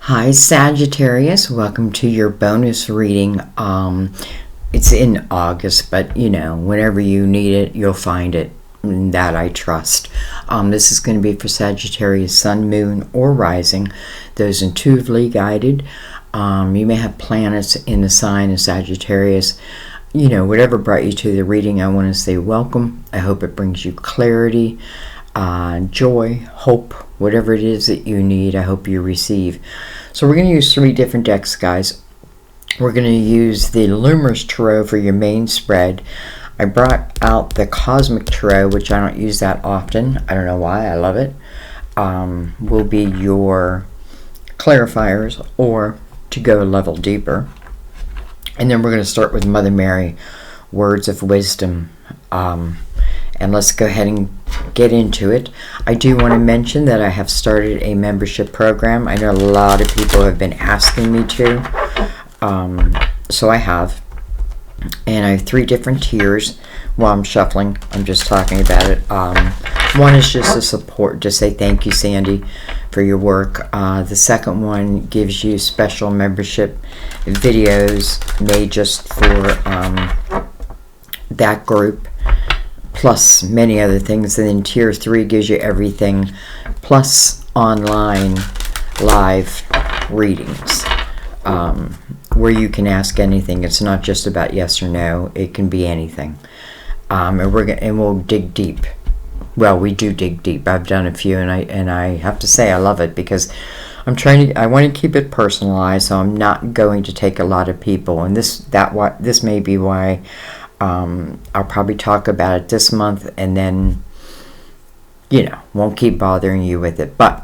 Hi Sagittarius, welcome to your bonus reading. It's in August, but whenever you need it, you'll find it. That I trust. This is going to be for Sagittarius, Sun, Moon, or Rising. Those intuitively guided. You may have planets in the sign of Sagittarius. Whatever brought you to the reading, I want to say welcome. I hope it brings you clarity, joy, hope, whatever it is that you need. I hope you receive. So we're going to use 3 different decks, guys. We're going to use the Luminous Tarot for your main spread. I brought out the Cosmic Tarot, which I don't use that often. I don't know why. I love it. Will be your clarifiers, or to go a level deeper. And then we're going to start with Mother Mary, Words of Wisdom. And let's go ahead and get into it. I do want to mention that I have started a membership program. I know a lot of people have been asking me to. So I have. And I have 3 different tiers. While I'm shuffling, I'm just talking about it. One is just a support, to say thank you, Sandy, for your work. The second one gives you special membership videos made just for that group, plus many other things. And then tier 3 gives you everything, plus online live readings, where you can ask anything. It's not just about yes or no. It can be anything. And we'll dig deep. Well, we do dig deep. I've done a few, and I have to say I love it, because I want to keep it personalized, so I'm not going to take a lot of people. And this may be why I'll probably talk about it this month, and then won't keep bothering you with it. But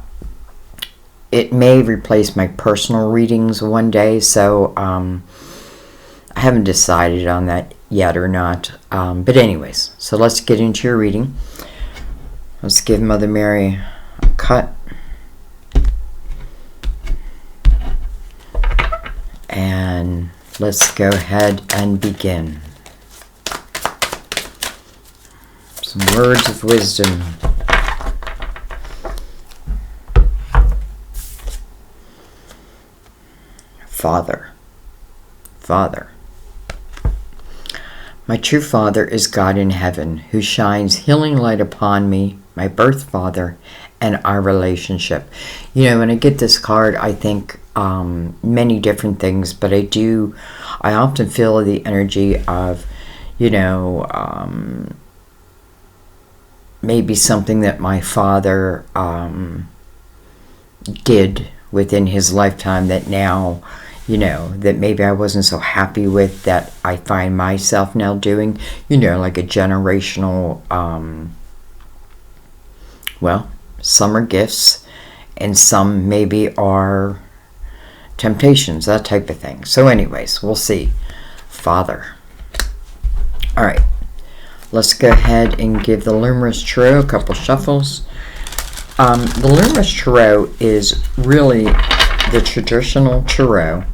it may replace my personal readings one day, so I haven't decided on that yet or not. But anyways, so let's get into your reading. Let's give Mother Mary a cut. And let's go ahead and begin. Some words of wisdom. Father. My true Father is God in heaven, who shines healing light upon me, my birth father, and our relationship. When I get this card, I think many different things, but I often feel the energy of, maybe something that my father did within his lifetime that now, that maybe I wasn't so happy with, that I find myself now doing, like a generational, some are gifts, and some maybe are temptations, that type of thing. So anyways, we'll see. Father. All right. Let's go ahead and give the Luminous Tarot a couple shuffles. The Luminous Tarot is really the traditional tarot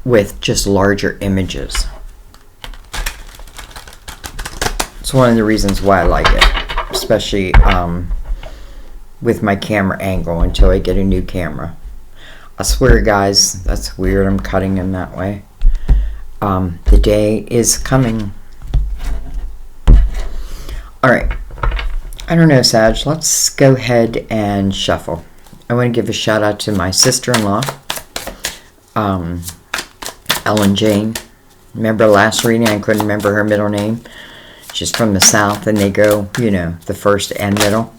with just larger images. It's one of the reasons why I like it, especially with my camera angle until I get a new camera. I swear, guys, that's weird. I'm cutting in that way. The day is coming. All right. I don't know, Sag. Let's go ahead and shuffle. I want to give a shout out to my sister-in-law, Ellen Jane. Remember last reading? I couldn't remember her middle name. She's from the South, and they go, the first and middle.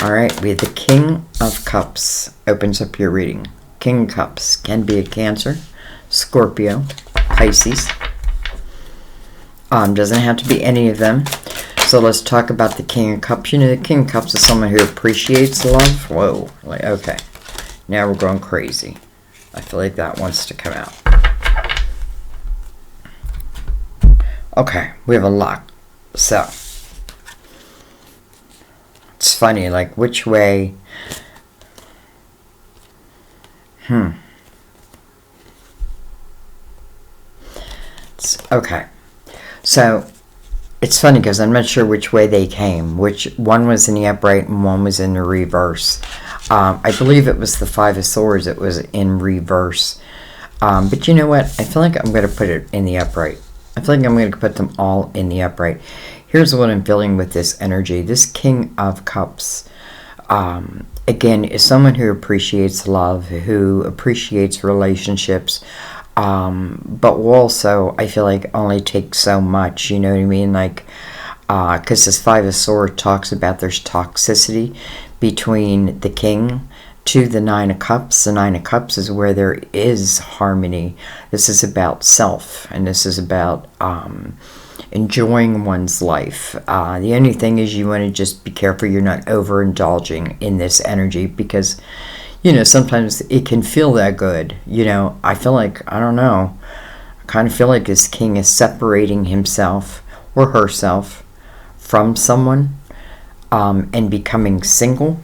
All right, we have the King of Cups. Opens up your reading. King of Cups can be a Cancer, Scorpio, Pisces. Doesn't have to be any of them. So let's talk about the King of Cups. The King of Cups is someone who appreciates love. Whoa. Okay. Now we're going crazy. I feel like that wants to come out. Okay. We have a lot. So. It's funny. Like, which way... Okay. So... It's funny because I'm not sure which way they came. Which one was in the upright and one was in the reverse. I believe it was the Five of Swords. It was in reverse. But you know what? I feel like I'm going to put it in the upright. I feel like I'm going to put them all in the upright. Here's what I'm feeling with this energy. This King of Cups, again, is someone who appreciates love, who appreciates relationships, but will also, I feel like, only take so much, you know what I mean? Like, because this Five of Swords talks about there's toxicity between the King to the Nine of Cups. The Nine of Cups is where there is harmony. This is about self, and this is about enjoying one's life. The only thing is you want to just be careful you're not overindulging in this energy, because, you know, sometimes it can feel that good. You know, I feel like, I don't know, I kind of feel like this King is separating himself or herself from someone and becoming single.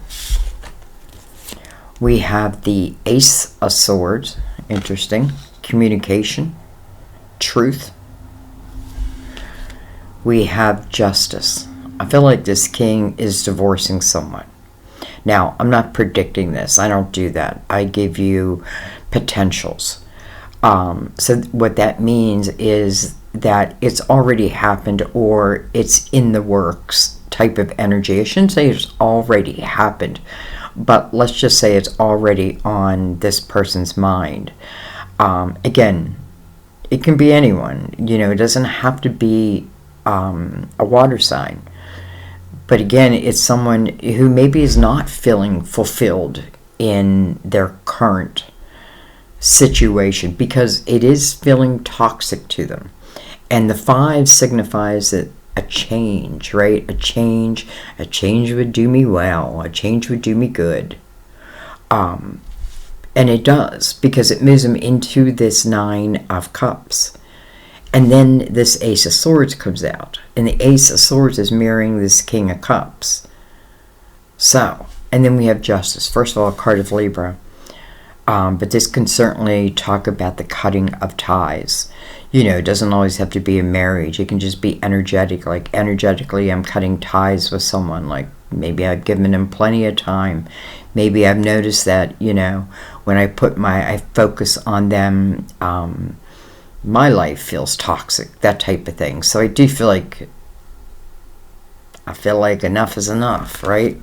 We have the Ace of Swords. Interesting. Communication. Truth. We have Justice. I feel like this King is divorcing someone. Now, I'm not predicting this. I don't do that. I give you potentials. So what that means is that it's already happened, or it's in the works type of energy. I shouldn't say it's already happened, but let's just say it's already on this person's mind. Again, it can be anyone. You know, it doesn't have to be a water sign. But again, it's someone who maybe is not feeling fulfilled in their current situation, because it is feeling toxic to them. And the 5 signifies that a change, right? A change would do me well. A change would do me good. And it does, because it moves them into this Nine of Cups. And then this Ace of Swords comes out. And the Ace of Swords is mirroring this King of Cups. So, and then we have Justice. First of all, a card of Libra. But this can certainly talk about the cutting of ties. You know, it doesn't always have to be a marriage. It can just be energetic. Like, energetically, I'm cutting ties with someone. Like, maybe I've given them plenty of time. Maybe I've noticed that, you know, when I focus on them, my life feels toxic. That type of thing. So I do feel like, enough is enough, right?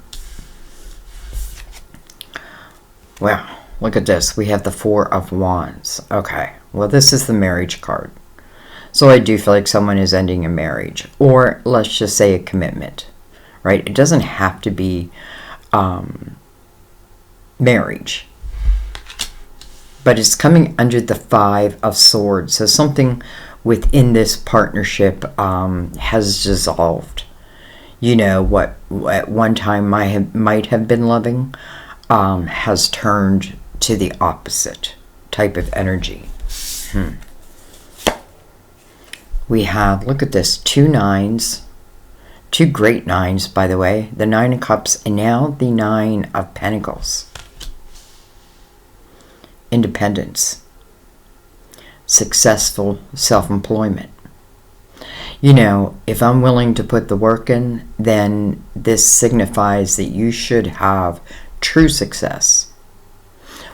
Well, look at this. We have the Four of Wands. Okay. Well, this is the marriage card. So I do feel like someone is ending a marriage. Or let's just say a commitment. Right? It doesn't have to be marriage. But it's coming under the Five of Swords. So something within this partnership has dissolved. You know, what at one time might have been loving has turned to the opposite type of energy. We have, look at this, 2 9s, 2 great 9s, by the way, the 9 of Cups, and now the 9 of Pentacles. Independence, successful self-employment. You know, if I'm willing to put the work in, then this signifies that you should have true success.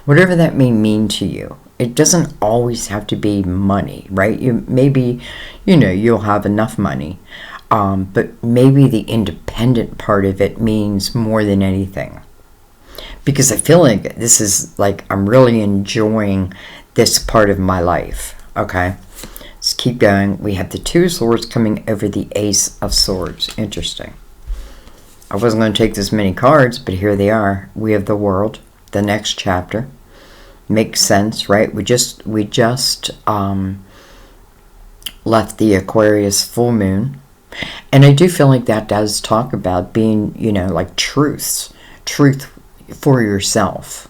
Whatever that may mean to you. It doesn't always have to be money, right? Maybe, you know, you'll have enough money, but maybe the independent part of it means more than anything. Because I feel like this is like, I'm really enjoying this part of my life, okay? Let's keep going. We have the 2 of Swords coming over the Ace of Swords. Interesting. I wasn't going to take this many cards, but here they are. We have the World, the next chapter. Makes sense, right? We just left the Aquarius full moon. And I do feel like that does talk about being, you know, like truth for yourself.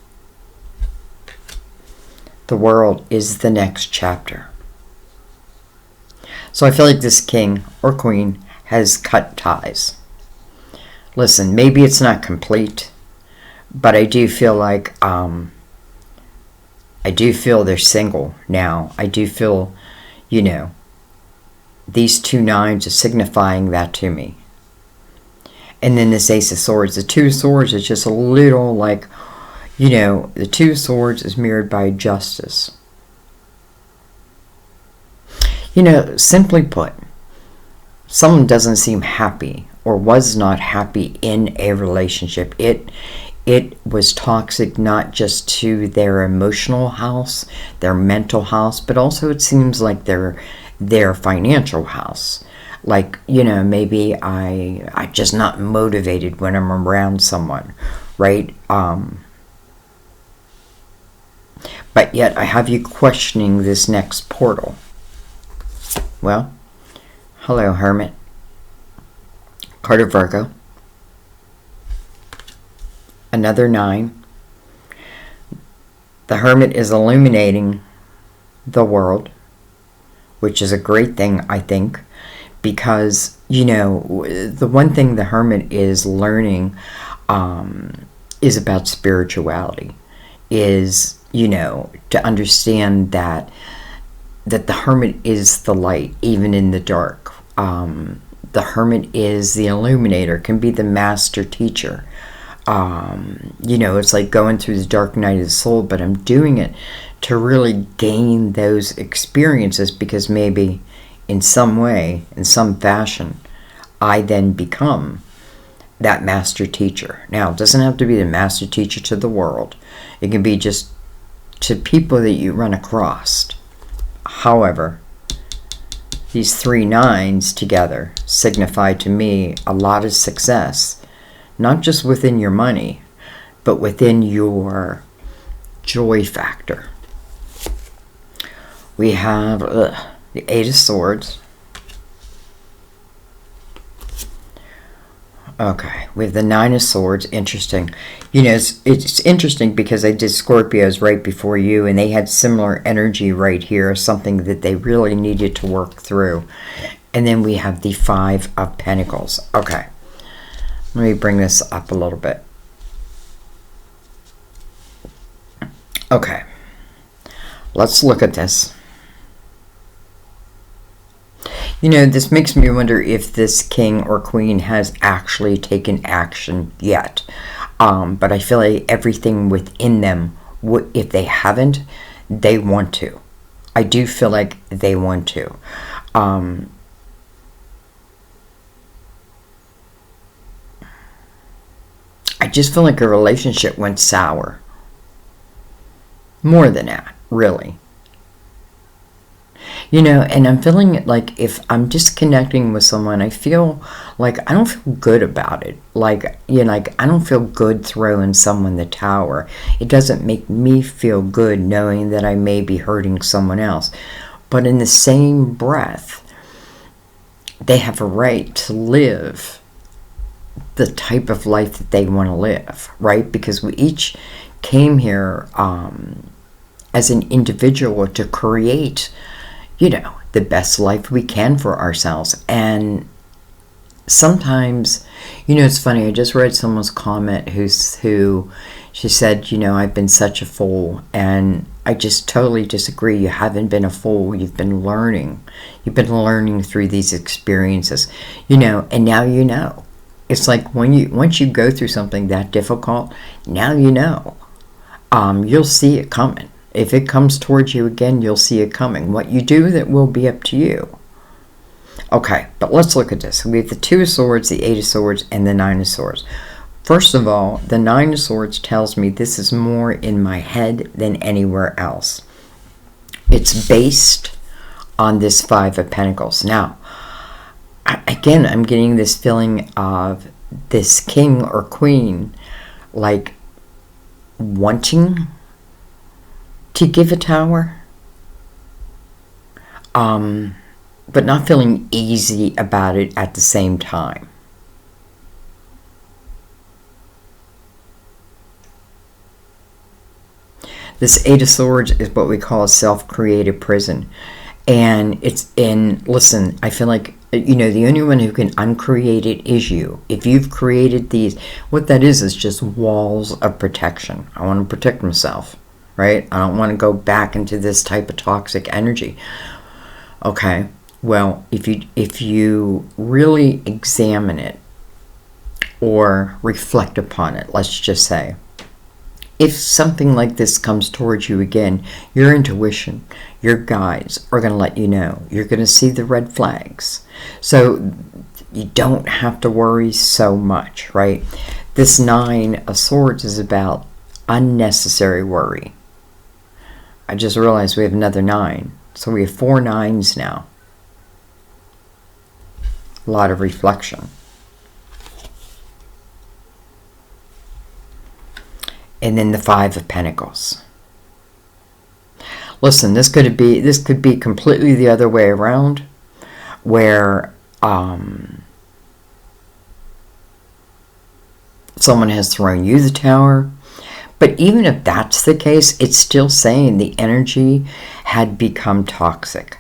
The World is the next chapter. So I feel like this king or queen has cut ties. Listen, maybe it's not complete, but I do feel like they're single now. I do feel, you know, these 2 9s are signifying that to me. And then this Ace of Swords. The 2 of Swords is just a little like You know, the Two of Swords is mirrored by Justice. You know, simply put, someone doesn't seem happy or was not happy in a relationship. It was toxic, not just to their emotional house, their mental house, but also it seems like their financial house. Like, you know, maybe I just not motivated when I'm around someone, right? But yet I have you questioning this next portal. Well, hello, Hermit. Card of Virgo. Another 9. The Hermit is illuminating the world, which is a great thing, I think, because, you know, the one thing the Hermit is learning is about spirituality, is, you know, to understand that the Hermit is the light, even in the dark. The Hermit is the illuminator, can be the master teacher. You know, it's like going through the dark night of the soul, but I'm doing it to really gain those experiences because maybe in some way, in some fashion, I then become that master teacher. Now, it doesn't have to be the master teacher to the world. It can be just to people that you run across. However, these 3 9s together signify to me a lot of success, not just within your money, but within your joy factor. We have the 8 of Swords. Okay, we have the 9 of Swords. Interesting. You know, it's interesting because I did Scorpios right before you, and they had similar energy right here, something that they really needed to work through. And then we have the 5 of Pentacles. Okay, let me bring this up a little bit. Okay, let's look at this. You know, this makes me wonder if this king or queen has actually taken action yet. But I feel like everything within them, if they haven't, they want to. I do feel like they want to. I just feel like a relationship went sour. More than that, really. You know, and I'm feeling like if I'm disconnecting with someone, I feel like I don't feel good about it. Like, you know, like I don't feel good throwing someone the tower. It doesn't make me feel good knowing that I may be hurting someone else. But in the same breath, they have a right to live the type of life that they want to live, right? Because we each came here as an individual to create, you know, the best life we can for ourselves. And sometimes, you know, it's funny, I just read someone's comment who she said, you know, I've been such a fool, and I just totally disagree. You haven't been a fool. You've been learning. You've been learning through these experiences, you know, and now you know. It's like once you go through something that difficult, now you know. You'll see it coming. If it comes towards you again, you'll see it coming. What you do, that will be up to you. Okay, but let's look at this. We have the 2 of Swords, the 8 of Swords, and the 9 of Swords. First of all, the 9 of Swords tells me this is more in my head than anywhere else. It's based on this 5 of Pentacles. Now, again, I'm getting this feeling of this king or queen, like, wanting to give a tower, but not feeling easy about it at the same time. This 8 of Swords is what we call a self-created prison. And it's in, listen, I feel like, you know, the only one who can uncreate it is you. If you've created these, what that is just walls of protection. I want to protect myself, right? I don't want to go back into this type of toxic energy. Okay, well, if you really examine it or reflect upon it, let's just say, if something like this comes towards you again, your intuition, your guides are going to let you know. You're going to see the red flags. So you don't have to worry so much, right? This 9 of Swords is about unnecessary worry. I just realized we have another 9. So we have 4 9s now. A lot of reflection. And then the 5 of Pentacles. Listen, this could be completely the other way around, where someone has thrown you the tower. But even if that's the case, it's still saying the energy had become toxic.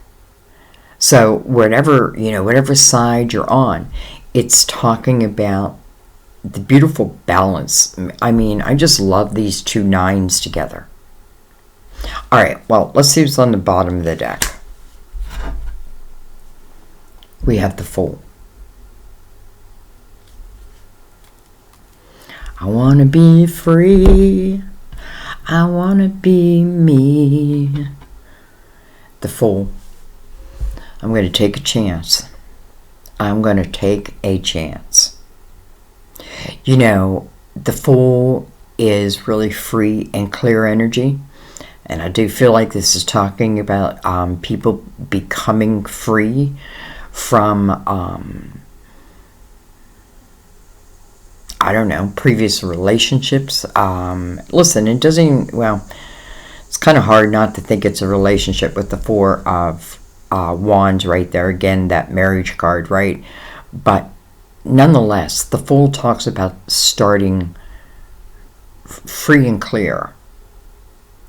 So whatever side you're on, it's talking about the beautiful balance. I mean, I just love these 2 9s together. All right, well, let's see what's on the bottom of the deck. We have the Fool. I want to be free. I want to be me. The Fool. I'm going to take a chance. I'm going to take a chance. You know, the Fool is really free and clear energy. And I do feel like this is talking about people becoming free from, I don't know, previous relationships. Listen, it doesn't even, well, it's kind of hard not to think it's a relationship with the 4 of Wands right there. Again, that marriage card, right? But nonetheless, the Fool talks about starting free and clear.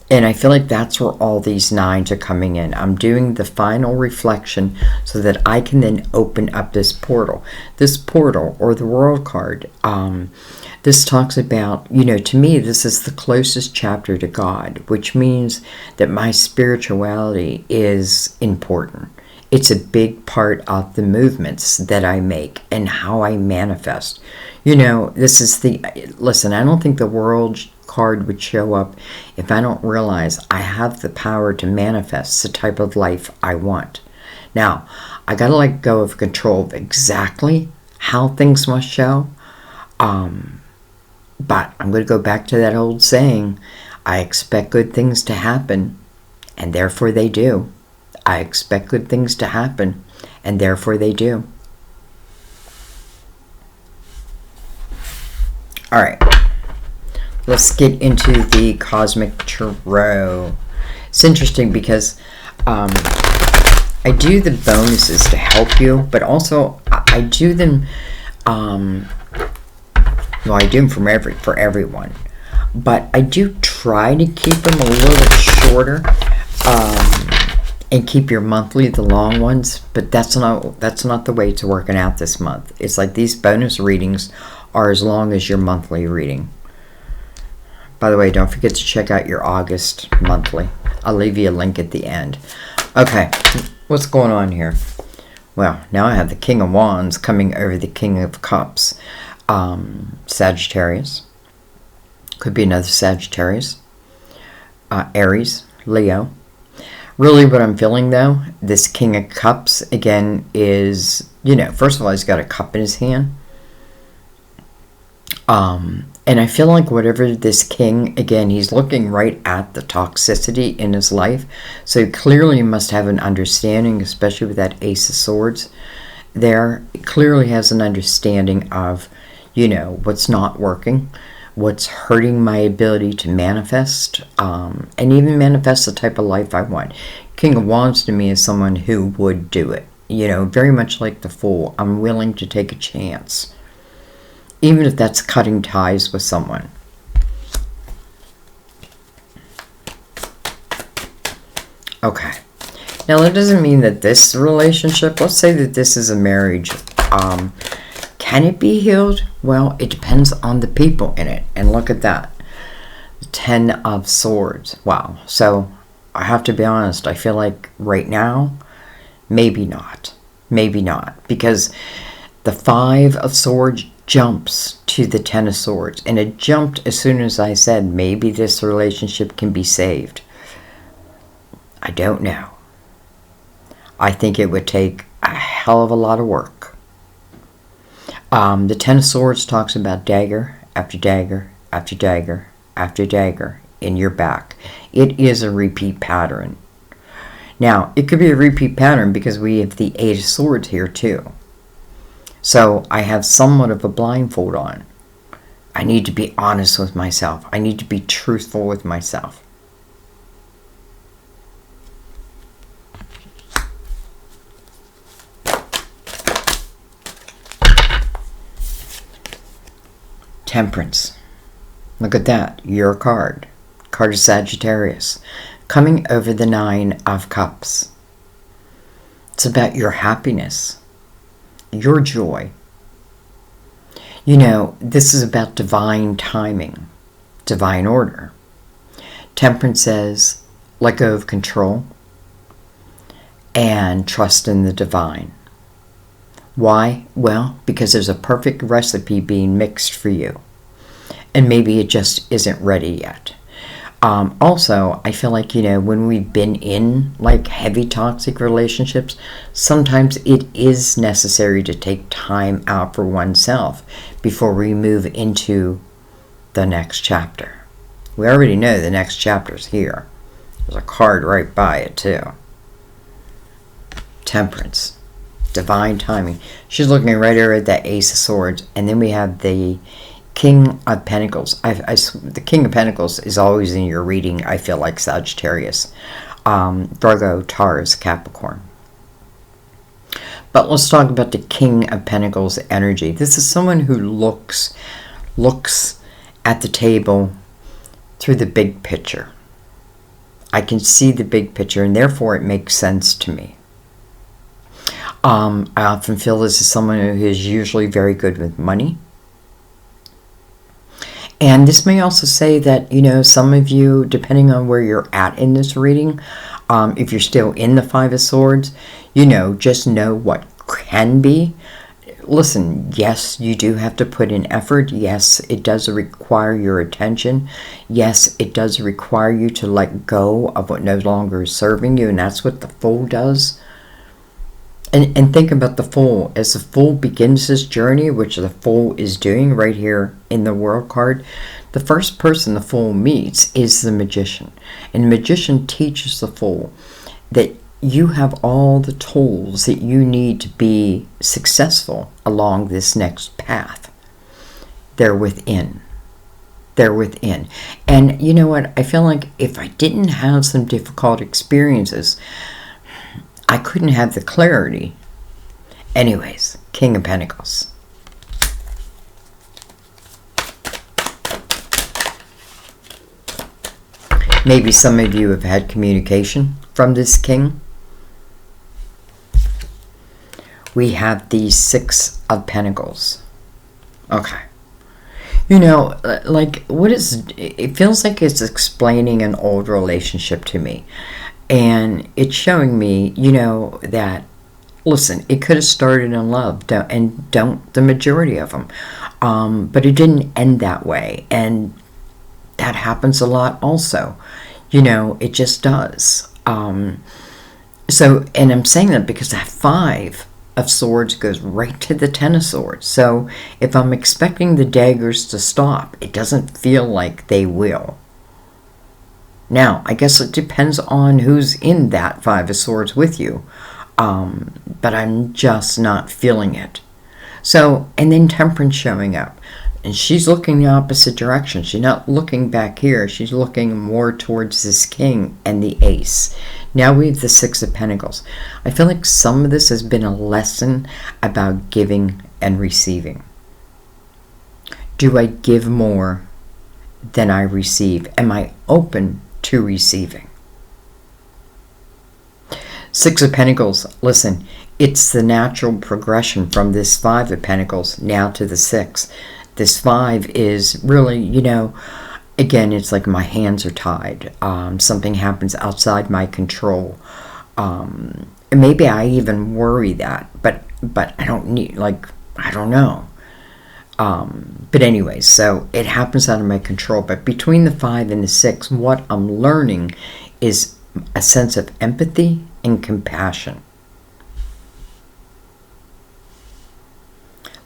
And I feel like that's where all these 9s are coming in. I'm doing the final reflection so that I can then open up this portal. This portal, or the World card, this talks about, you know, to me, this is the closest chapter to God, which means that my spirituality is important. It's a big part of the movements that I make and how I manifest. You know, this is listen, I don't think the World card would show up if I don't realize I have the power to manifest the type of life I want. Now, I got to let go of control of exactly how things must show. But I'm going to go back to that old saying, I expect good things to happen, and therefore they do. I expect good things to happen, and therefore they do. All right. Let's get into the Cosmic Tarot. It's interesting because I do the bonuses to help you, but also I do them, well, I do them for everyone. But I do try to keep them a little bit shorter and keep your monthly the long ones, but that's not the way it's working out this month. It's like these bonus readings are as long as your monthly reading. By the way, don't forget to check out your August monthly. I'll leave you a link at the end. Okay, what's going on here? Well, now I have the King of Wands coming over the King of Cups. Sagittarius. Could be another Sagittarius. Aries, Leo. Really what I'm feeling, though, this King of Cups, again, is, you know, first of all, he's got a cup in his hand. And I feel like whatever this king, again, he's looking right at the toxicity in his life. So he clearly must have an understanding, especially with that Ace of Swords there. He clearly has an understanding of, you know, what's not working, what's hurting my ability to manifest, and even manifest the type of life I want. King of Wands to me is someone who would do it. You know, very much like the Fool. I'm willing to take a chance. Even if that's cutting ties with someone. Okay. Now, that doesn't mean that this relationship, let's say that this is a marriage, can it be healed? Well, it depends on the people in it. And look at that. 10 of Swords. Wow. So, I have to be honest. I feel like right now, maybe not. Maybe not. Because the 5 of Swords jumps to the Ten of Swords. And it jumped as soon as I said, maybe this relationship can be saved. I don't know. I think it would take a hell of a lot of work. The Ten of Swords talks about dagger after dagger after dagger after dagger in your back. It is a repeat pattern. Now, it could be a repeat pattern because we have the Eight of Swords here too. So I have somewhat of a blindfold on. I need to be honest with myself. I need to be truthful with myself. Temperance. Look at that. Your card. Card of Sagittarius. Coming over the Nine of Cups. It's about your happiness. Your joy. You know, this is about divine timing. Divine order. Temperance says, let go of control and trust in the divine. Why? Well, because there's a perfect recipe being mixed for you. And maybe it just isn't ready yet. Also, I feel like, you know, when we've been in like heavy toxic relationships, sometimes it is necessary to take time out for oneself before we move into the next chapter. We already know the next chapter's here. There's a card right by it too. Temperance. Divine timing. She's looking right over at that Ace of Swords. And then we have the King of Pentacles. The King of Pentacles is always in your reading, I feel like, Sagittarius. Virgo, Taurus, Capricorn. But let's talk about the King of Pentacles energy. This is someone who looks at the table through the big picture. I can see the big picture, and therefore it makes sense to me. I often feel this is someone who is usually very good with money. And this may also say that, you know, some of you, depending on where you're at in this reading, if you're still in the Five of Swords, you know, just know what can be. Listen, yes, you do have to put in effort. Yes, it does require your attention. Yes, it does require you to let go of what no longer is serving you. And that's what the Fool does. And think about the Fool. As the Fool begins this journey, which the Fool is doing right here in the World card, the first person the Fool meets is the Magician. And the Magician teaches the Fool that you have all the tools that you need to be successful along this next path. They're within. They're within. And you know what? I feel like if I didn't have some difficult experiences, I couldn't have the clarity. Anyways, King of Pentacles. Maybe some of you have had communication from this king. We have the Six of Pentacles. Okay. You know, like, what is... It feels like it's explaining an old relationship to me. And it's showing me, you know, that, listen, it could have started in love, don't the majority of them. But it didn't end that way. And that happens a lot also. You know, it just does. So, and I'm saying that because that Five of Swords goes right to the Ten of Swords. So if I'm expecting the daggers to stop, it doesn't feel like they will. Now, I guess it depends on who's in that Five of Swords with you. But I'm just not feeling it. So, and then Temperance showing up. And she's looking the opposite direction. She's not looking back here. She's looking more towards this King and the Ace. Now we have the Six of Pentacles. I feel like some of this has been a lesson about giving and receiving. Do I give more than I receive? Am I open to receiving? Six of Pentacles, listen, it's the natural progression from this Five of Pentacles now to the Six. This Five is really, you know, again, it's like my hands are tied. Something happens outside my control. And maybe I even worry that, but I don't need, like, I don't know. But anyway, so it happens out of my control. But between the 5 and the 6, what I'm learning is a sense of empathy and compassion.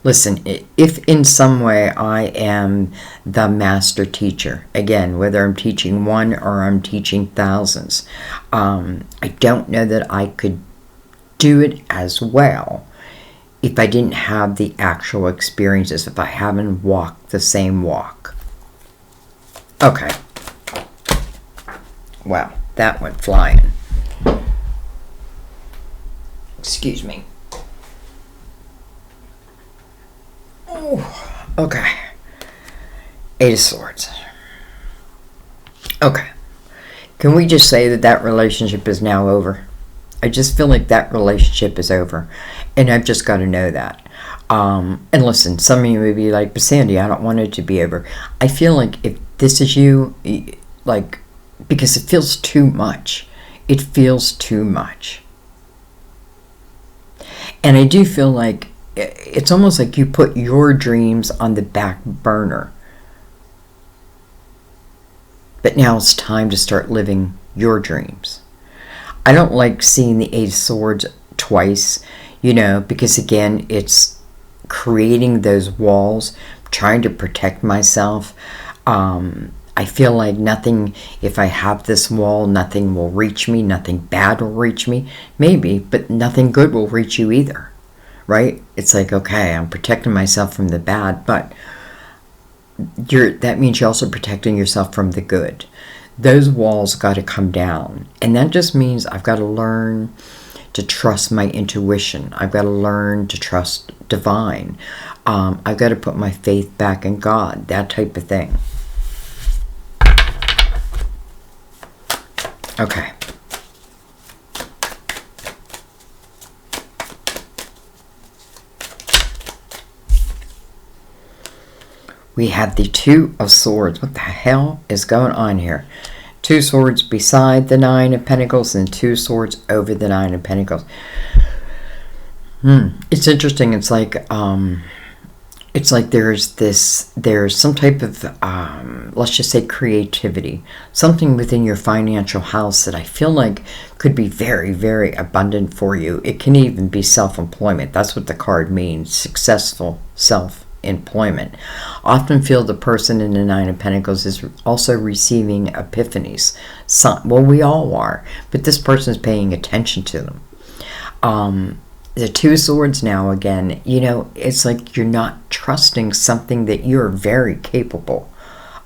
Listen, if in some way I am the master teacher, again, whether I'm teaching one or I'm teaching thousands, I don't know that I could do it as well if I didn't have the actual experiences, if I haven't walked the same walk. Okay. Wow, that went flying. Excuse me. Okay. 8 of Swords. Okay. Can we just say that that relationship is now over? I just feel like that relationship is over. And I've just got to know that. And listen, some of you may be like, but Sandy, I don't want it to be over. I feel like if this is you, like, because it feels too much. It feels too much. And I do feel like it's almost like you put your dreams on the back burner. But now it's time to start living your dreams. I don't like seeing the 8 of Swords twice, you know, because again, it's creating those walls, trying to protect myself. I feel like nothing, if I have this wall, nothing will reach me, nothing bad will reach me. Maybe, but nothing good will reach you either. Right? It's like, okay, I'm protecting myself from the bad, but that means you're also protecting yourself from the good. Those walls got to come down. And that just means I've got to learn to trust my intuition. I've got to learn to trust divine. I've got to put my faith back in God, that type of thing. Okay. We have the 2 of Swords. What the hell is going on here? 2 swords beside the 9 of Pentacles and 2 swords over the 9 of Pentacles. It's interesting. It's like there's some type of let's just say creativity, something within your financial house that I feel like could be very, very abundant for you. It can even be self-employment. That's what the card means, successful self-employment. Often feel the person in the 9 of Pentacles is also receiving epiphanies. Well, we all are, but this person is paying attention to them. The 2 of Swords now, again, you know, it's like you're not trusting something that you're very capable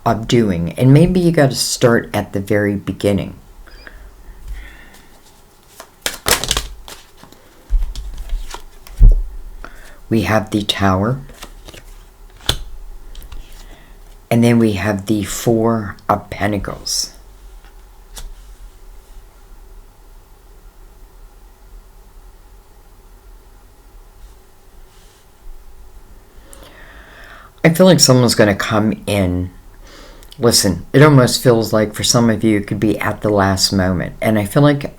of doing. And maybe you got to start at the very beginning. We have the Tower. And then we have the 4 of Pentacles. I feel like someone's going to come in. Listen, it almost feels like for some of you it could be at the last moment. And I feel like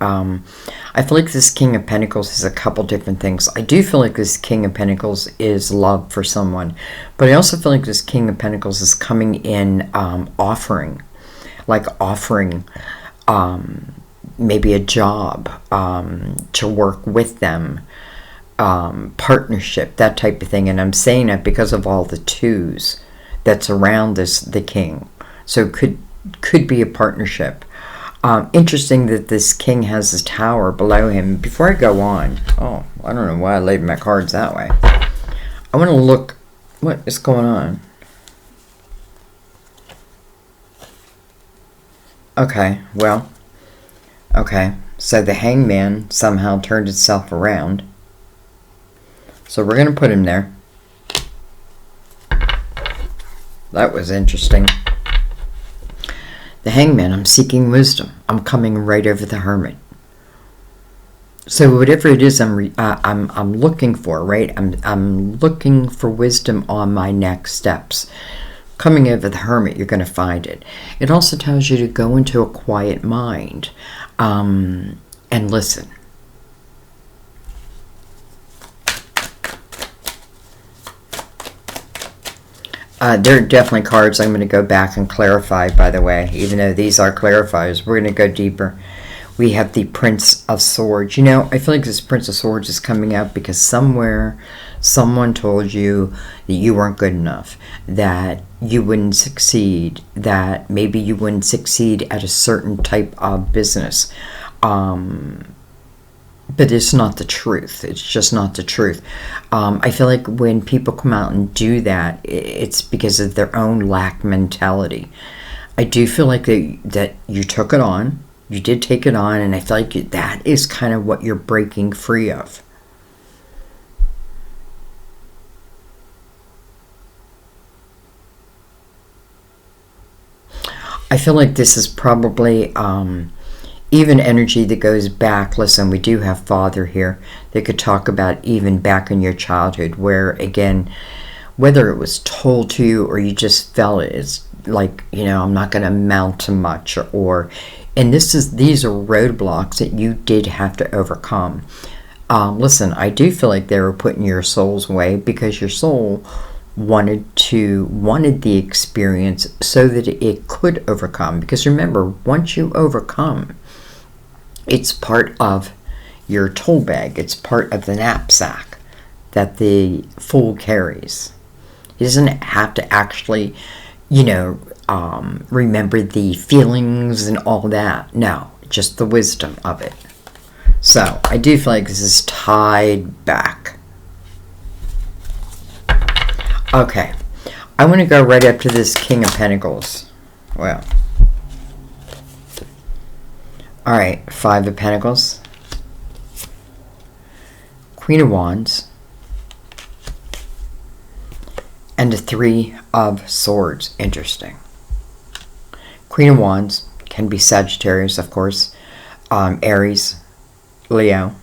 this King of Pentacles is a couple different things. I do feel like this King of Pentacles is love for someone. But I also feel like this King of Pentacles is coming in offering maybe a job to work with them. Partnership, that type of thing. And I'm saying that because of all the 2s that's around the king. So it could be a partnership. Interesting that this king has his tower below him. Before I go on, I don't know why I laid my cards that way. I want to look what is going on. Okay, well, okay. So the Hangman somehow turned itself around. So we're going to put him there. That was interesting. The Hangman, I'm seeking wisdom. I'm coming right over the Hermit. So whatever it is I'm looking for, right? I'm looking for wisdom on my next steps. Coming over the Hermit, you're going to find it. It also tells you to go into a quiet mind and listen. There are definitely cards I'm going to go back and clarify, by the way. Even though these are clarifiers, we're going to go deeper. We have the Prince of Swords. You know, I feel like this Prince of Swords is coming up because somewhere someone told you that you weren't good enough, that you wouldn't succeed, that maybe you wouldn't succeed at a certain type of business. But it's not the truth. It's just not the truth. I feel like when people come out and do that, it's because of their own lack mentality. I do feel like that you took it on. You did take it on, and I feel like that is kind of what you're breaking free of. I feel like this is probably even energy that goes back. Listen, we do have Father here. They could talk about even back in your childhood, where, again, whether it was told to you or you just felt it, it's like, you know, I'm not going to amount to much, and these are roadblocks that you did have to overcome. Listen, I do feel like they were putting your soul's way because your soul wanted the experience so that it could overcome. Because remember, once you overcome, it's part of your tool bag. It's part of the knapsack that the Fool carries. He doesn't have to actually, you know, remember the feelings and all that. No, just the wisdom of it. So I do feel like this is tied back. Okay, I want to go right up to this King of Pentacles. Well, all right, Five of Pentacles, Queen of Wands, and the Three of Swords. Interesting. Queen of Wands can be Sagittarius, of course, Aries, Leo.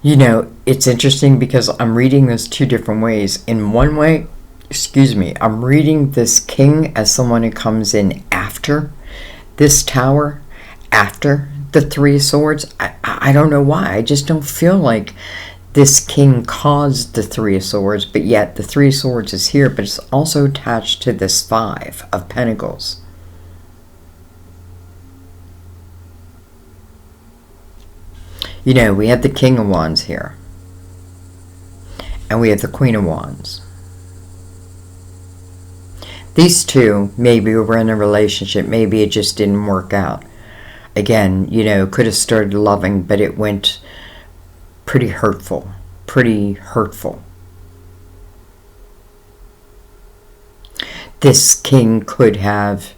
You know, it's interesting because I'm reading this two different ways. In one way, I'm reading this king as someone who comes in after this tower, after the Three of Swords. I don't know why. I just don't feel like this king caused the Three of Swords, but yet the Three of Swords is here, but it's also attached to this Five of Pentacles. You know, we have the King of Wands here. And we have the Queen of Wands. These two, maybe were in a relationship. Maybe it just didn't work out. Again, you know, could have started loving, but it went pretty hurtful. Pretty hurtful. This king could have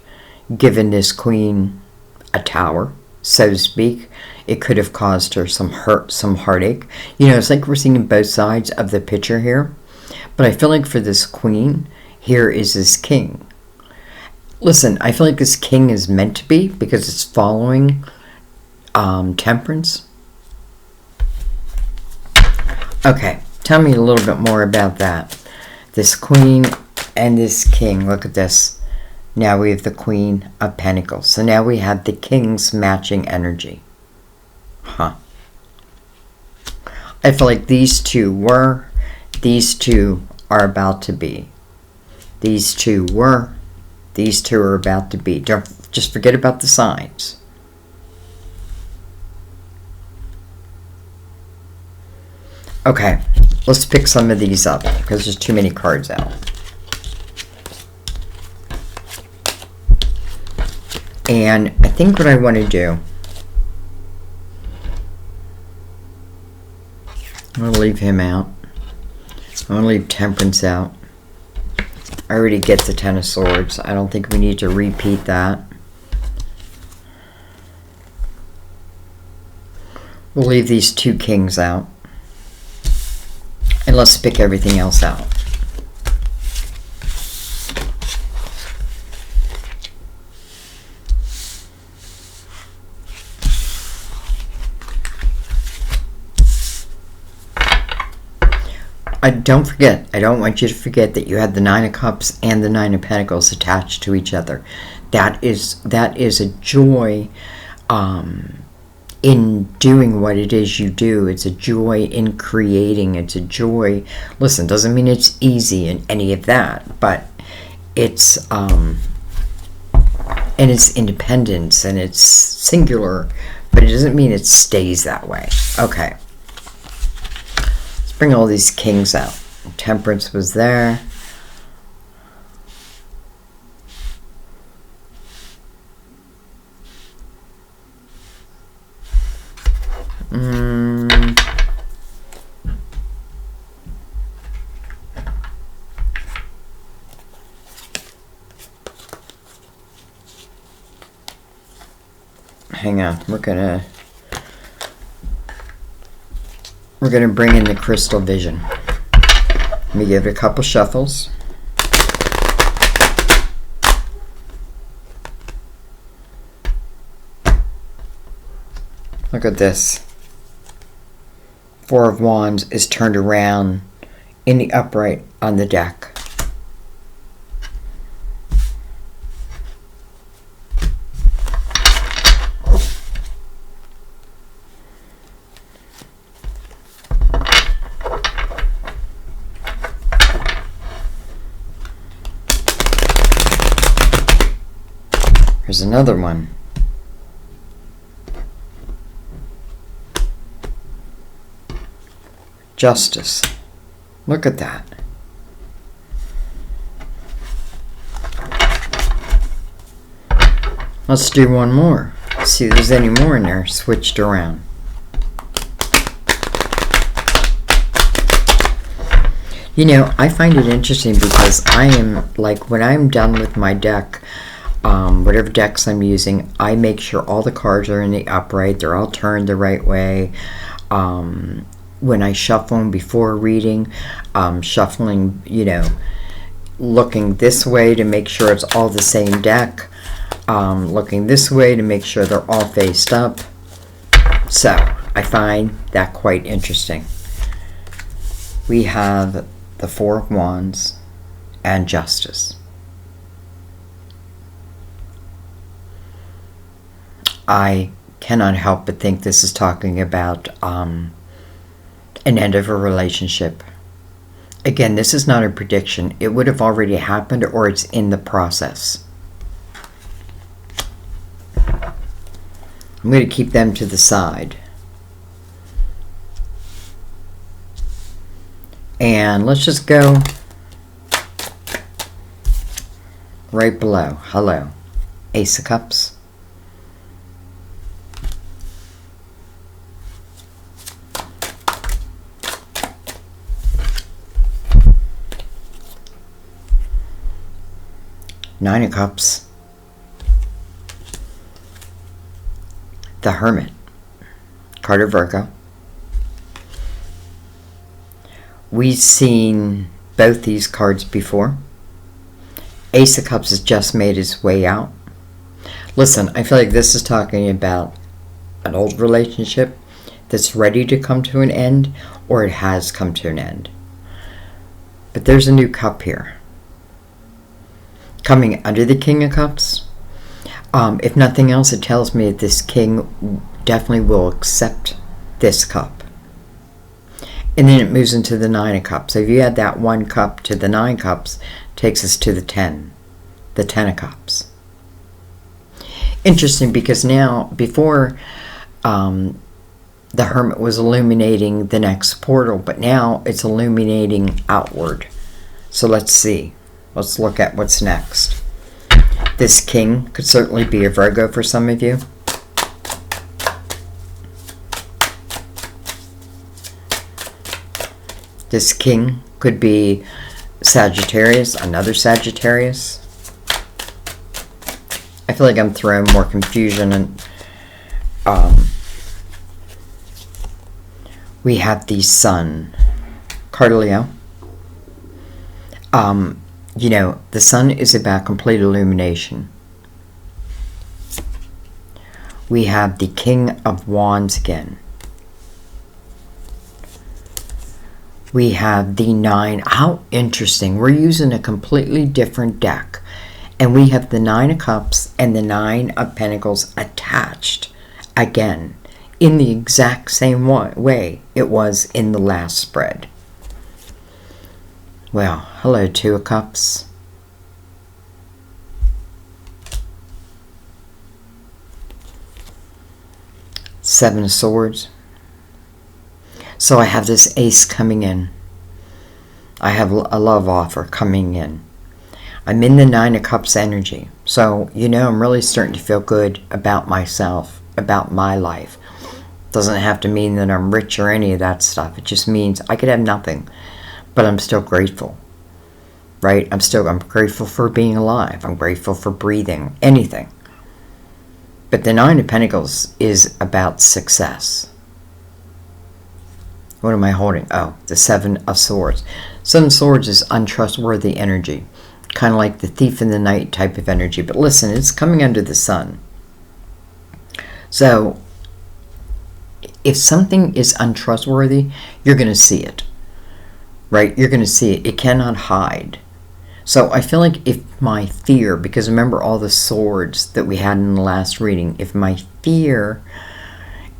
given this queen a tower, so to speak. It could have caused her some hurt, some heartache. You know, it's like we're seeing both sides of the picture here. But I feel like for this queen, here is this king. Listen, I feel like this king is meant to be because it's following temperance. Okay, tell me a little bit more about that. This queen and this king. Look at this. Now we have the Queen of Pentacles. So now we have the king's matching energy. Huh. I feel like these two are about to be. These two are about to be. Don't just forget about the signs. Okay, let's pick some of these up because there's too many cards out. And I think what I want to do, I'm going to leave him out. I'm going to leave Temperance out. I already get the Ten of Swords. I don't think we need to repeat that. We'll leave these two kings out. And let's pick everything else out. Don't forget, I don't want you to forget that you had the Nine of Cups and the Nine of Pentacles attached to each other. That is a joy in doing what it is you do. It's a joy in creating. It's a joy. Listen, doesn't mean it's easy and any of that, but it's and it's independence and it's singular, but it doesn't mean it stays that way. Okay. Let's bring all these kings out. Temperance was there. Hang on, we're gonna bring in the crystal vision. Let me give it a couple shuffles. Look at this. Four of Wands is turned around in the upright on the deck. Here's another one. Justice. Look at that. Let's do one more. See if there's any more in there switched around. You know, I find it interesting because I am, like, when I'm done with my deck, whatever decks I'm using, I make sure all the cards are in the upright, they're all turned the right way. When I shuffle them before reading, shuffling, you know, looking this way to make sure it's all the same deck, looking this way to make sure they're all faced up. So I find that quite interesting. We have the Four of Wands and Justice. I cannot help but think this is talking about an end of a relationship. Again, this is not a prediction. It would have already happened or it's in the process. I'm going to keep them to the side. And let's just go right below. Hello. Ace of Cups. Nine of Cups. The Hermit. Card of Virgo. We've seen both these cards before. Ace of Cups has just made its way out. Listen, I feel like this is talking about an old relationship that's ready to come to an end, or it has come to an end. But there's a new cup here. Coming under the King of Cups. If nothing else, it tells me that this king definitely will accept this cup. And then it moves into the Nine of Cups. So if you add that one cup to the 9 cups, takes us to the 10. The 10 of Cups. Interesting, because now, before the Hermit was illuminating the next portal, but now it's illuminating outward. So let's see. Let's look at what's next. This king could certainly be a Virgo for some of you. This king could be Sagittarius, another Sagittarius. I feel like I'm throwing more confusion. And we have the Sun. Card of Leo. You know, the Sun is about complete illumination. We have the King of Wands again. We have the 9. How interesting. We're using a completely different deck. And we have the 9 of Cups and the 9 of Pentacles attached again in the exact same way it was in the last spread. Well, hello, Two of Cups. Seven of Swords. So I have this Ace coming in. I have a love offer coming in. I'm in the Nine of Cups energy. So, I'm really starting to feel good about myself, about my life. Doesn't have to mean that I'm rich or any of that stuff. It just means I could have nothing, but I'm still grateful, right? I'm grateful for being alive. I'm grateful for breathing, anything. But the Nine of Pentacles is about success. What am I holding? Oh, the Seven of Swords. Seven of Swords is untrustworthy energy. Kind of like the thief in the night type of energy. But listen, it's coming under the sun. So, if something is untrustworthy, you're going to see it. Right? You're going to see it. It cannot hide. So I feel like if my fear, because remember all the swords that we had in the last reading, if my fear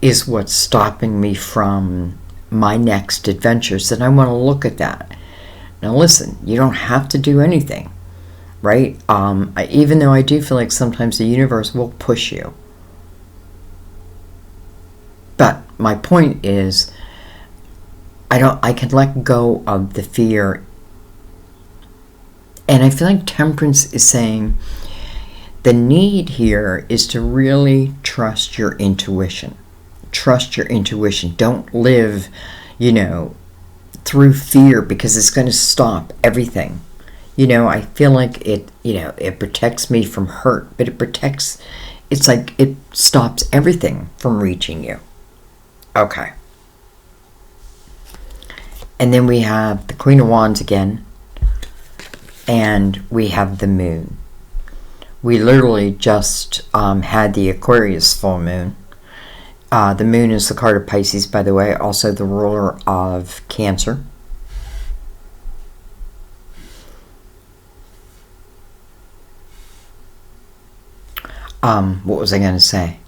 is what's stopping me from my next adventures, then I want to look at that. Now listen, you don't have to do anything, right? Even though I do feel like sometimes the universe will push you. But my point is, I can let go of the fear. And I feel like Temperance is saying the need here is to really trust your intuition. Trust your intuition. Don't live, through fear, because it's going to stop everything. I feel like it protects me from hurt, but it's like it stops everything from reaching you. Okay. And then we have the Queen of Wands again. And we have the Moon. We literally just had the Aquarius full moon. The Moon is the card of Pisces, by the way. Also the ruler of Cancer. What was I going to say?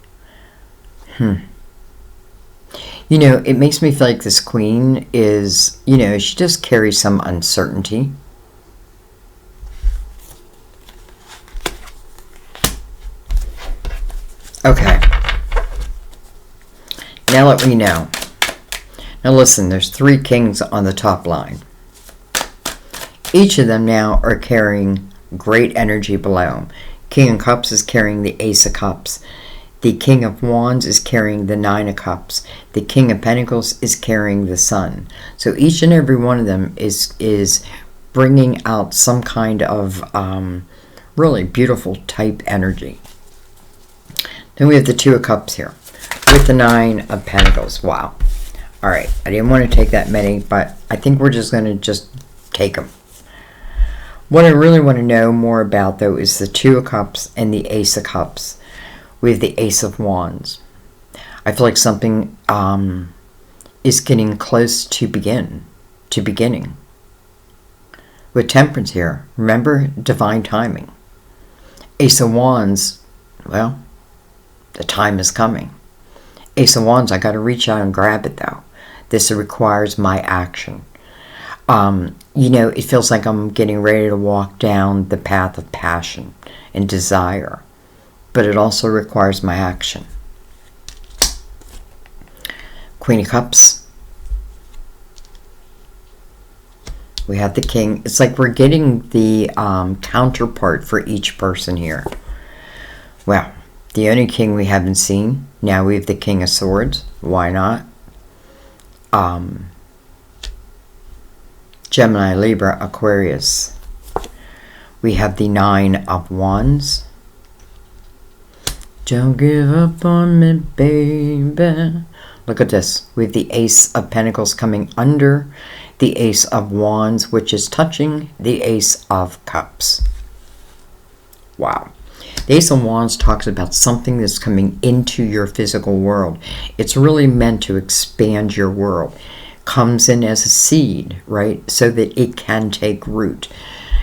It makes me feel like this Queen is, she just carries some uncertainty. Okay. Now let me know. Now listen, there's three kings on the top line. Each of them now are carrying great energy below. King of Cups is carrying the Ace of Cups. The King of Wands is carrying the Nine of Cups. The King of Pentacles is carrying the Sun. So each and every one of them is bringing out some kind of really beautiful type energy. Then we have the Two of Cups here with the Nine of Pentacles. Wow. All right. I didn't want to take that many, but I think we're just going to take them. What I really want to know more about, though, is the Two of Cups and the Ace of Cups with the Ace of Wands. I feel like something is getting close to beginning. With Temperance here, remember, divine timing. Ace of Wands, well, the time is coming. Ace of Wands, I got to reach out and grab it, though. This requires my action. It feels like I'm getting ready to walk down the path of passion and desire. But it also requires my action. Queen of Cups. We have the King. It's like we're getting the counterpart for each person here. Well, the only king we haven't seen. Now we have the King of Swords. Why not? Gemini, Libra, Aquarius. We have the Nine of Wands. Don't give up on me, baby. Look at this. We have the Ace of Pentacles coming under the Ace of Wands, which is touching the Ace of Cups. Wow. The Ace of Wands talks about something that's coming into your physical world. It's really meant to expand your world. Comes in as a seed, right? So that it can take root.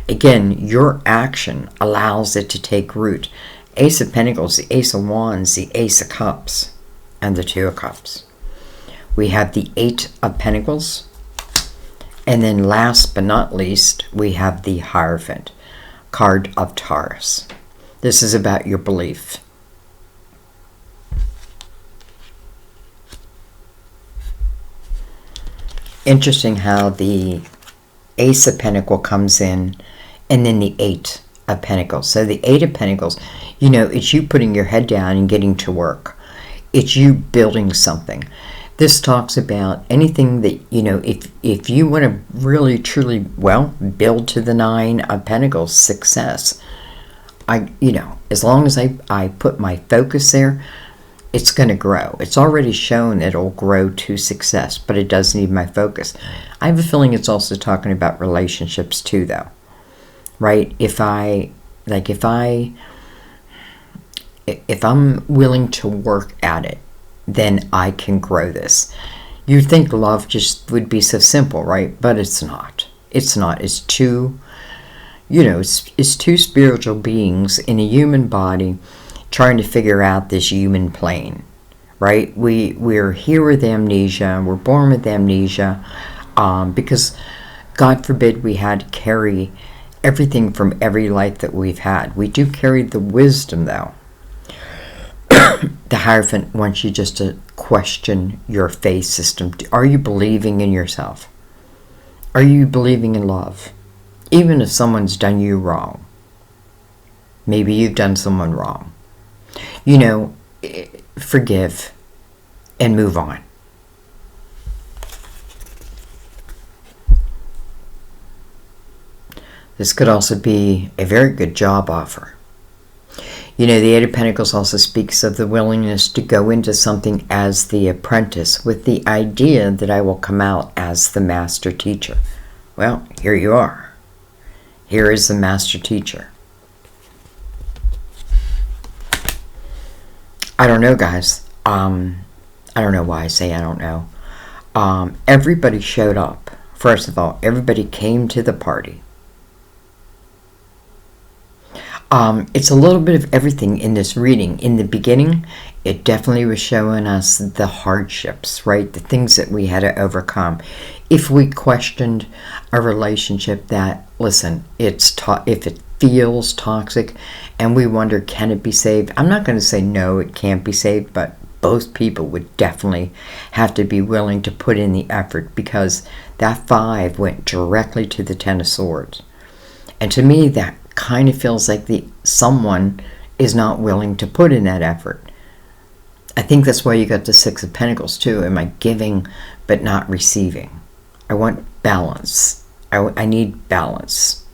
Again, your action allows it to take root. Ace of Pentacles, the Ace of Wands, the Ace of Cups. and the Two of Cups. We have the Eight of Pentacles. And then last but not least, we have the Hierophant, card of Taurus. This is about your belief. Interesting how the Ace of Pentacles comes in, and then the Eight of Pentacles. So the Eight of Pentacles, you know, it's you putting your head down and getting to work. It's you building something. This talks about anything that, you know, if you want to really, truly, well, build to the Nine of Pentacles, success. You know, as long as I put my focus there, it's going to grow. It's already shown it'll grow to success, but it does need my focus. I have a feeling it's also talking about relationships too, though. Right? If I'm willing to work at it, then I can grow this. You'd think love just would be so simple, right? But it's not. It's not. It's two, you know, it's two spiritual beings in a human body trying to figure out this human plane, right? We're here with amnesia. We're born with amnesia because, God forbid, we had to carry everything from every life that we've had. We do carry the wisdom, though. The Hierophant wants you just to question your faith system. Are you believing in yourself? Are you believing in love? Even if someone's done you wrong. Maybe you've done someone wrong. You know, forgive and move on. This could also be a very good job offer. You know, the Eight of Pentacles also speaks of the willingness to go into something as the apprentice with the idea that I will come out as the master teacher. Well, here you are. Here is the master teacher. I don't know, guys. I don't know why I say I don't know. Everybody showed up. First of all, everybody came to the party. It's a little bit of everything in this reading. In the beginning, it definitely was showing us the hardships, right? The things that we had to overcome. If we questioned a relationship that, listen, if it feels toxic and we wonder, can it be saved? I'm not going to say no, it can't be saved, but both people would definitely have to be willing to put in the effort, because that 5 went directly to the Ten of Swords. And to me, that kind of feels like someone is not willing to put in that effort. I think that's why you got the Six of Pentacles too. Am I giving but not receiving? I want balance. I need balance.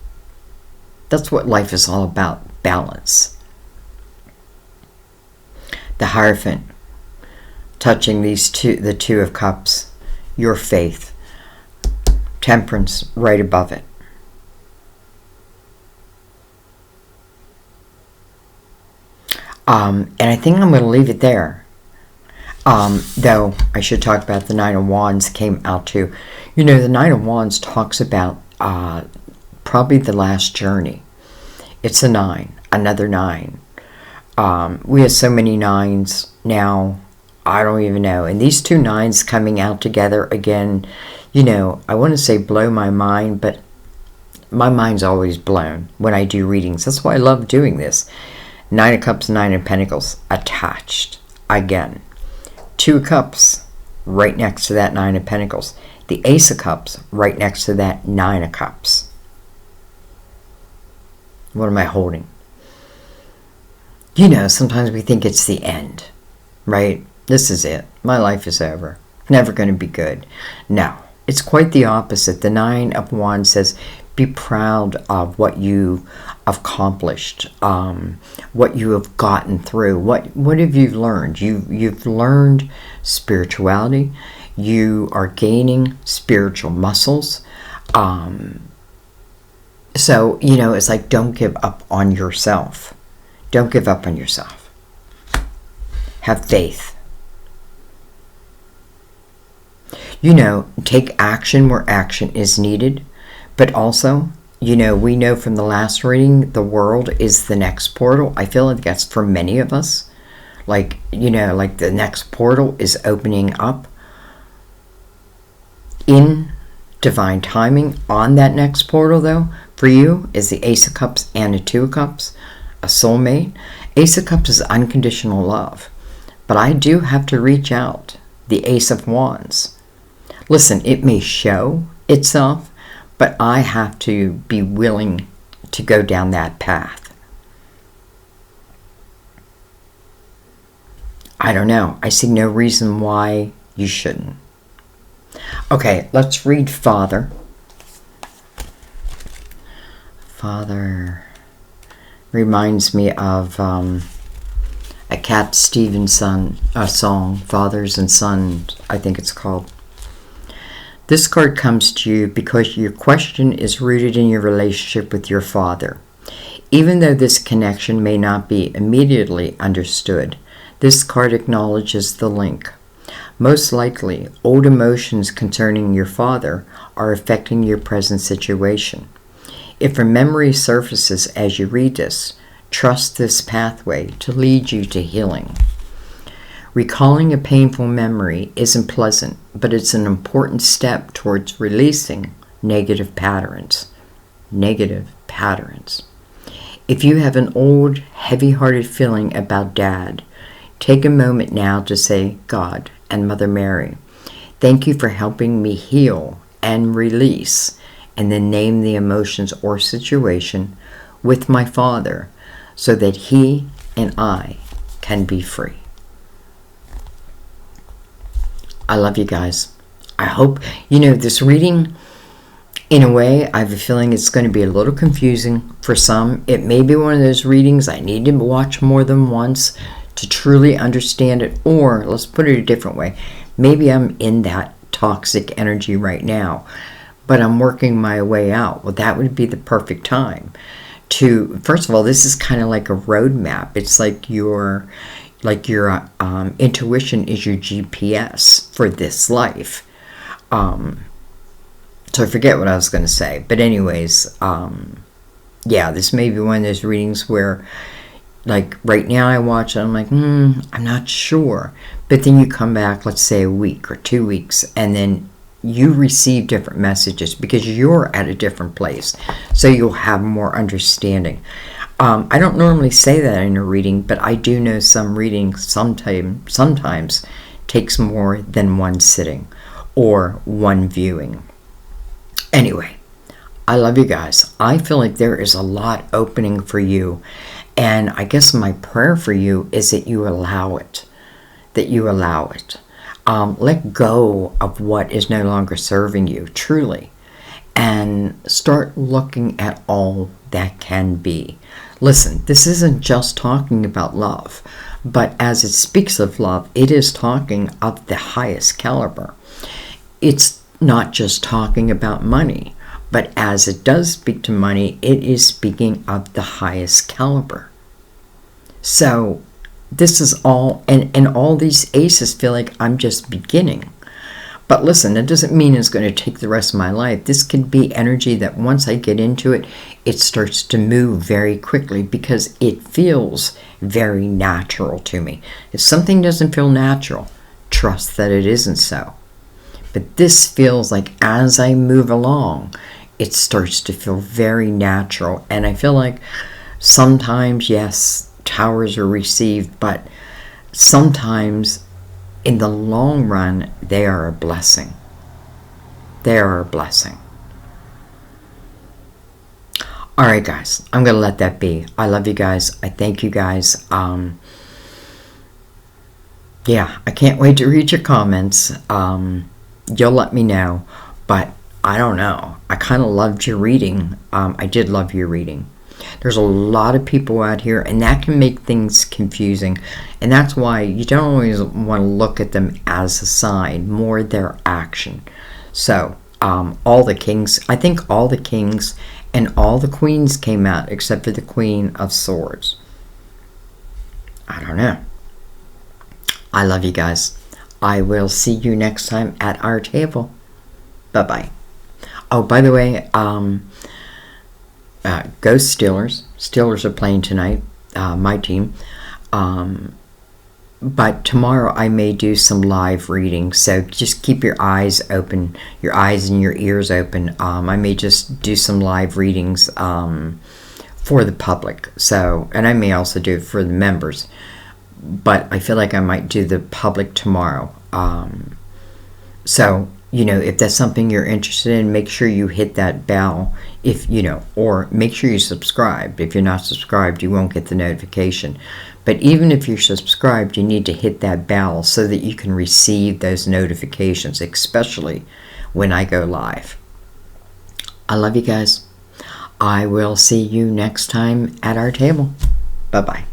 That's what life is all about, balance. The Hierophant touching the Two of Cups, your faith. Temperance right above it. And I think I'm going to leave it there. Though I should talk about the Nine of Wands came out too. You know, the Nine of Wands talks about probably the last journey. It's a 9, another 9. We have so many 9s now, I don't even know. And these two 9s coming out together again, you know, I want to say blow my mind, but my mind's always blown when I do readings. That's why I love doing this. 9 of Cups, 9 of Pentacles attached again. 2 of Cups right next to that 9 of Pentacles. The Ace of Cups right next to that 9 of Cups. What am I holding? You know, sometimes we think it's the end, right? This is it. My life is over. Never going to be good. No, it's quite the opposite. The 9 of Wands says, be proud of what you accomplished, what you have gotten through. What have you learned? You've learned spirituality. You are gaining spiritual muscles. So, you know, it's like, don't give up on yourself. Don't give up on yourself. Have faith. You know, take action where action is needed. But also, you know, we know from the last reading, the world is the next portal. I feel like that's for many of us. Like, you know, like the next portal is opening up in divine timing. On that next portal, though, for you is the Ace of Cups and the Two of Cups, a soulmate. Ace of Cups is unconditional love. But I do have to reach out. The Ace of Wands. Listen, it may show itself, but I have to be willing to go down that path. I don't know. I see no reason why you shouldn't. Okay, let's read Father. Father reminds me of a Cat Stevens song, Fathers and Sons, I think it's called. This card comes to you because your question is rooted in your relationship with your father. Even though this connection may not be immediately understood, this card acknowledges the link. Most likely, old emotions concerning your father are affecting your present situation. If a memory surfaces as you read this, trust this pathway to lead you to healing. Recalling a painful memory isn't pleasant, but it's an important step towards releasing negative patterns. Negative patterns. If you have an old, heavy-hearted feeling about Dad, take a moment now to say, God and Mother Mary, thank you for helping me heal and release, and then name the emotions or situation with my father so that he and I can be free. I love you guys. I hope, you know, this reading, in a way, I have a feeling it's going to be a little confusing for some. It may be one of those readings I need to watch more than once to truly understand it. Or, let's put it a different way, maybe I'm in that toxic energy right now, but I'm working my way out. Well, that would be the perfect time to, first of all, this is kind of like a roadmap. It's like your intuition is your GPS for this life. So I forget what I was going to say. But anyways, yeah, this may be one of those readings where, like, right now I watch it, I'm like, I'm not sure. But then you come back, let's say a week or 2 weeks, and then you receive different messages because you're at a different place. So you'll have more understanding. I don't normally say that in a reading, but I do know some readings sometimes takes more than one sitting or one viewing. Anyway, I love you guys. I feel like there is a lot opening for you. And I guess my prayer for you is that you allow it. That you allow it. Let go of what is no longer serving you, truly. And start looking at all that can be. Listen, this isn't just talking about love, but as it speaks of love, it is talking of the highest caliber. It's not just talking about money, but as it does speak to money, it is speaking of the highest caliber. So this is all, and all these aces feel like I'm just beginning. But listen, that doesn't mean it's going to take the rest of my life. This could be energy that once I get into it, it starts to move very quickly because it feels very natural to me. If something doesn't feel natural, trust that it isn't so. But this feels like as I move along, it starts to feel very natural. And I feel like sometimes, yes, towers are received, but sometimes in the long run, they are a blessing. They are a blessing. All right, guys, I'm going to let that be. I love you guys. I thank you guys. Yeah, I can't wait to read your comments. You'll let me know, but I don't know. I kind of loved your reading. I did love your reading. There's a lot of people out here, and that can make things confusing. And that's why you don't always want to look at them as a sign, more their action. So, all the kings, I think all the kings and all the queens came out except for the Queen of Swords. I don't know. I love you guys. I will see you next time at our table. Bye-bye. Oh, by the way, go Steelers. Steelers are playing tonight, my team. But tomorrow I may do some live readings, so just keep your eyes open, your eyes and your ears open. I may just do some live readings for the public. So, and I may also do it for the members, but I feel like I might do the public tomorrow. So, if that's something you're interested in, make sure you hit that bell, or make sure you subscribe. If you're not subscribed, you won't get the notification. But even if you're subscribed, you need to hit that bell so that you can receive those notifications, especially when I go live. I love you guys. I will see you next time at our table. Bye-bye.